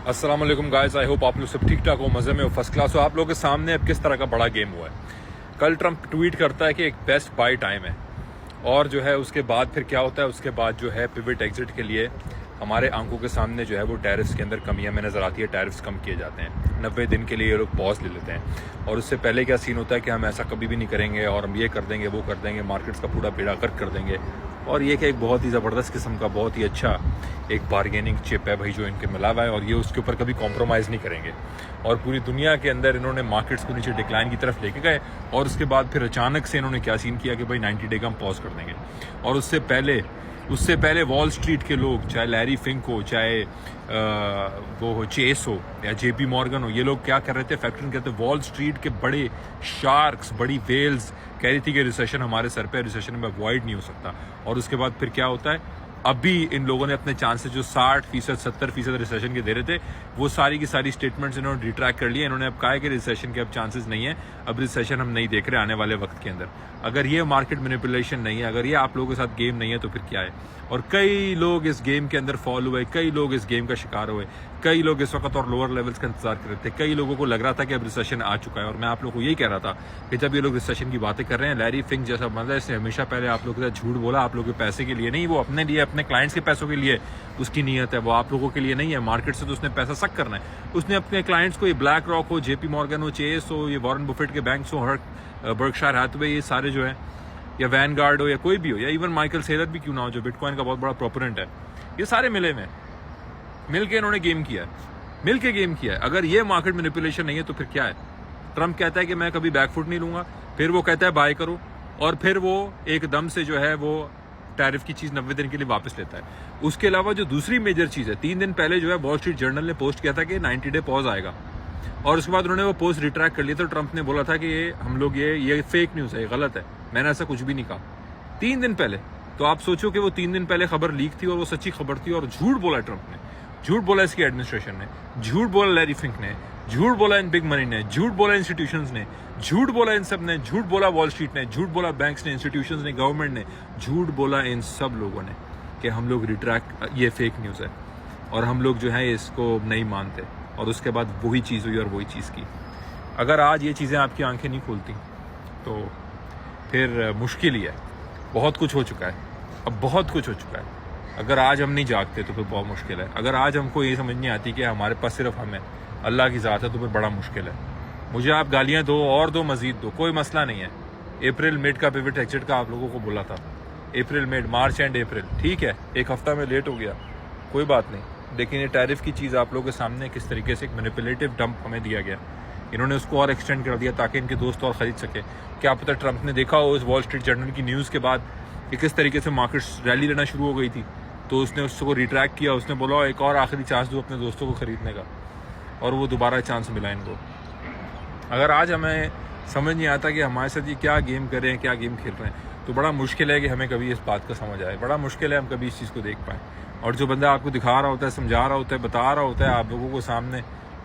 अस्सलाम वालेकुम guys, I hope आप लोग सब ठीक ठाक हो, मज़े में हो, फर्स्ट क्लास हो। आप लोगों के सामने अब किस तरह का बड़ा गेम हुआ है। कल ट्रंप ट्वीट करता है कि एक बेस्ट बाय टाइम है, और जो है उसके बाद फिर क्या होता है, उसके बाद जो है पिवट एग्जिट के लिए हमारे आंखों के सामने जो है वो टैरिफ्स के अंदर कमी हमें नज़र आती है। टैरिफ्स कम किए जाते हैं, 90 दिन के लिए ये लोग पॉज ले लेते हैं। और उससे पहले क्या सीन होता है कि हम ऐसा कभी भी नहीं करेंगे और हम ये कर देंगे वो कर देंगे, मार्केट्स का पूरा बेड़ा गर्क कर देंगे। और ये कि एक बहुत ही ज़बरदस्त किस्म का बहुत ही अच्छा एक बारगेनिंग चिप है भाई जो इनके मिला हुआ है, और ये उसके ऊपर कभी कॉम्प्रोमाइज़ नहीं करेंगे। और पूरी दुनिया के अंदर इन्होंने मार्केट्स को नीचे डिक्लाइन की तरफ लेके गए, और उसके बाद फिर अचानक से इन्होंने क्या सीन किया कि भाई 90 डे का हम पॉज कर देंगे। और उससे पहले वॉल स्ट्रीट के लोग, चाहे लैरी फिंक हो, चाहे वो हो चेस हो या जेपी मॉर्गन हो, ये लोग क्या कर रहे थे, फैक्टरिंग करते। वॉल स्ट्रीट के बड़े शार्क्स, बड़ी वेल्स कह रही थी कि रिसेशन हमारे सर पे, रिसेशन में अवॉइड नहीं हो सकता। और उसके बाद फिर क्या होता है, अभी इन लोगों ने अपने चांसेस जो 60%, 70% रिसेशन के दे रहे थे, वो सारी की सारी स्टेटमेंट्स इन्होंने रिट्रैक्ट कर लिया। इन्होंने अब कहा है कि रिसेशन के अब चांसेस नहीं है, अब रिसेशन हम नहीं देख रहे आने वाले वक्त के अंदर। अगर ये मार्केट मैनिपुलेशन नहीं है, अगर ये आप लोगों के साथ गेम नहीं है, तो फिर क्या है। और कई लोग इस गेम के अंदर फॉल हुए, कई लोग इस गेम का शिकार हुए, कई लोग इस वक्त और लोअर लेवल्स का इंतजार कर रहे थे। कई लोगों को लग रहा था कि अब रिसेशन आ चुका है। और मैं आप लोगों को यही कह रहा था कि जब ये लोग रिसेशन की बातें कर रहे हैं, लैरी फिंक जैसा बंदा, इसने हमेशा पहले आप लोगों के साथ झूठ बोला। आप लोगों के पैसे के लिए नहीं, वो अपने लिए, अपने क्लाइंट्स के पैसों के लिए उसकी नीयत है, वो आप लोगों के लिए नहीं है। मार्केट से तो उसने पैसा सक करना है। उसने अपने क्लाइंट्स को, ये ब्लैक रॉक हो, जेपी मॉर्गन हो, चेस हो, ये वॉरेन बफेट के बैंक्स हो, बर्कशायर हैथवे, ये सारे जो है, या वैनगार्ड हो, या कोई भी हो, या इवन माइकल सेलर भी क्यों ना हो जो बिटकॉइन का बहुत बड़ा प्रोपोनेंट है, ये सारे मिले में मिल के इन्होंने गेम किया है, मिल के गेम किया है। अगर ये मार्केट मैनिपुलेशन नहीं है तो फिर क्या है। ट्रंप कहता है कि मैं कभी बैकफुट नहीं लूंगा, फिर वो कहता है बाय करो, और फिर वो एकदम से जो है वो टैरिफ की चीज 90 दिन के लिए वापस लेता है। उसके अलावा जो दूसरी मेजर चीज है, 3 दिन पहले जो है वॉल स्ट्रीट जर्नल ने पोस्ट किया था कि 90 डे पॉज आएगा, और उसके बाद उन्होंने वो पोस्ट रिट्रैक्ट कर लिया। तो ट्रंप ने बोला था कि ये हम लोग ये फेक न्यूज़ है, ये गलत है, मैंने ऐसा कुछ भी नहीं कहा 3 दिन पहले। तो आप सोचो कि वो 3 दिन पहले खबर लीक थी और वो सच्ची खबर थी, और झूठ बोला ट्रंप ने, झूठ बोला इसकी एडमिनिस्ट्रेशन ने, झूठ बोला लैरी फिंक ने, झूठ बोला इन बिग मनी ने, झूठ बोला इंस्टीट्यूशंस ने, झूठ बोला इन सब ने, झूठ बोला वॉल स्ट्रीट ने, झूठ बोला बैंक्स ने, इंस्टीट्यूशंस ने, गवर्नमेंट ने, झूठ बोला इन सब लोगों ने कि हम लोग रिट्रैक्ट, ये फेक न्यूज़ है और हम लोग जो है इसको नहीं मानते। और उसके बाद वही चीज़ हुई और वही चीज़ की। अगर आज ये चीज़ें आपकी आंखें नहीं खोलती तो फिर मुश्किल ही है। बहुत कुछ हो चुका है, अब बहुत कुछ हो चुका है। अगर आज हम नहीं जागते तो फिर बहुत मुश्किल है। अगर आज हमको ये समझ नहीं आती कि हमारे पास सिर्फ हम है, अल्लाह की ज़ात है, तो फिर बड़ा मुश्किल है। मुझे आप गालियाँ दो और दो, मजीद दो, कोई मसला नहीं है। अप्रैल मिड का पिवट एग्जिट का आप लोगों को बोला था, अप्रैल मिड, मार्च एंड अप्रैल, ठीक है, एक हफ्ता में लेट हो गया, कोई बात नहीं। लेकिन ये टैरिफ की चीज़ आप लोगों के सामने किस तरीके से एक मैनिपुलेटिव डंप हमें दिया गया, इन्होंने उसको और एक्सटेंड कर दिया ताकि इनके दोस्त और ख़रीद सके। क्या पता ट्रंप ने देखा हो उस वॉल स्ट्रीट जर्नल की न्यूज़ के बाद कि किस तरीके से मार्केट्स रैली लेना शुरू हो गई थी, तो उसने उसको रिट्रैक्ट किया। उसने बोला एक और आखिरी चांस दो अपने दोस्तों को ख़रीदने का, और वो दोबारा चांस मिला इनको। अगर आज हमें समझ नहीं आता कि हमारे साथ ये क्या गेम कर रहे हैं, क्या गेम खेल रहे हैं, तो बड़ा मुश्किल है कि हमें कभी इस बात का समझ आए, बड़ा मुश्किल है हम कभी इस चीज़ को देख पाएँ। और जो बंदा आपको दिखा रहा होता है, समझा रहा होता है, बता रहा होता है आप लोगों को सामने,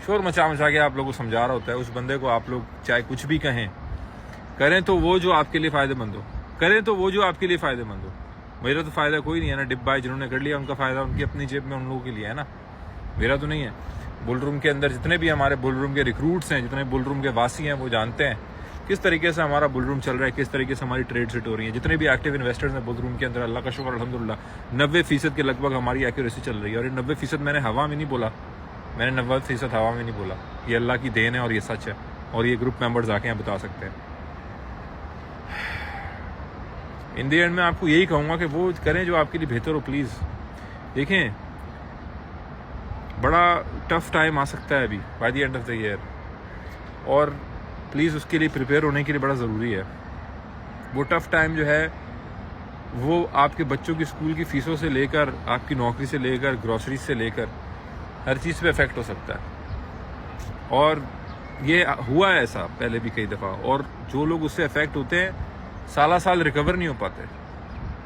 शोर मचा के आप लोगों को समझा रहा होता है, उस बंदे को आप लोग चाहे कुछ भी कहें, करें तो वो जो आपके लिए फ़ायदेमंद हो, करें तो वो जो आपके लिए फ़ायदेमंद हो। मेरा तो फ़ायदा कोई नहीं है ना, डिब्बा जिन्होंने कर लिया उनका फ़ायदा उनकी अपनी जेब में, उन लोगों के लिए है ना, मेरा तो नहीं है। बुल रूम के अंदर जितने भी हमारे बुल रूम के रिक्रूट्स हैं, जितने बुल रूम के वासी हैं, वो जानते हैं किस तरीके से हमारा बुल रूम चल रहा है, किस तरीके से हमारी ट्रेड सेट हो रही है। जितने भी एक्टिव इन्वेस्टर्स हैं बुल रूम के अंदर, अल्लाह का शुक्र अल्हम्दुलिल्लाह 90% के लगभग हमारी एक्यूरेसी चल रही है। और ये 90% मैंने हवा में नहीं बोला, मैंने 90% हवा में नहीं बोला, ये अल्लाह की देन है और ये सच है। और ये ग्रुप मेंबर्स आके यहाँ बता सकते हैं। इन द एंड में आपको यही कहूँगा कि वो करें जो आपके लिए बेहतर हो। प्लीज़ देखें, बड़ा टफ टाइम आ सकता है अभी by the end of the year, और प्लीज़ उसके लिए प्रिपेयर होने के लिए बड़ा ज़रूरी है। वो टफ टाइम जो है वो आपके बच्चों की स्कूल की फ़ीसों से लेकर, आपकी नौकरी से लेकर, ग्रॉसरीज से लेकर, हर चीज़ पे इफ़ेक्ट हो सकता है। और ये हुआ है ऐसा पहले भी कई दफ़ा, और जो लोग उससे इफ़ेक्ट होते हैं साल रिकवर नहीं हो पाते।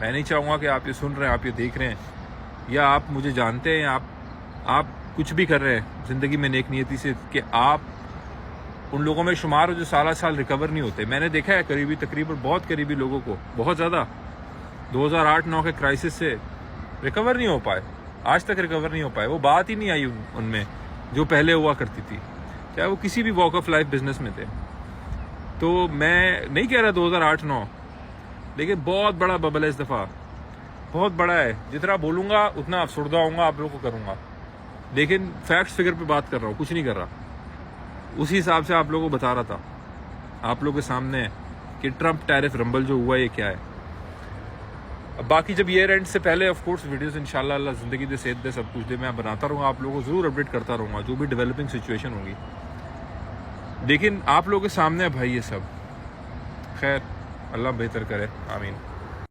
मैं नहीं चाहूँगा कि आप ये सुन रहे हैं, आप ये देख रहे हैं, या आप मुझे जानते हैं, आप कुछ भी कर रहे हैं ज़िंदगी में नेक नियति से, कि आप उन लोगों में शुमार हो जो साल रिकवर नहीं होते। मैंने देखा है तकरीबन बहुत करीबी लोगों को, बहुत ज़्यादा 2008-9 के क्राइसिस से रिकवर नहीं हो पाए, आज तक रिकवर नहीं हो पाए। वो बात ही नहीं आई उनमें जो पहले हुआ करती थी, चाहे वो किसी भी वॉक ऑफ लाइफ बिजनेस में थे। तो मैं नहीं कह रहा 2008-9, लेकिन बहुत बड़ा बबल है इस दफ़ा, बहुत बड़ा है। जितना बोलूँगा उतना अफसुर्दा होऊंगा, आप लोगों को करूँगा, लेकिन फैक्ट्स फिगर पे बात कर रहा हूँ, कुछ नहीं कर रहा। उसी हिसाब से आप लोगों को बता रहा था, आप लोगों के सामने कि ट्रंप टैरिफ रंबल जो हुआ ये क्या है। अब बाकी जब ईयर एंड से पहले ऑफ कोर्स वीडियोस इंशाल्लाह अल्लाह ज़िंदगी दे, सेहत दे, सब कुछ दे, मैं बनाता रहूँगा, आप लोगों को ज़रूर अपडेट करता रहूँगा जो भी डेवलपिंग सिचुएशन होगी। लेकिन आप लोगों के सामने है भाई ये सब। खैर, अल्लाह बेहतर करे, आमीन।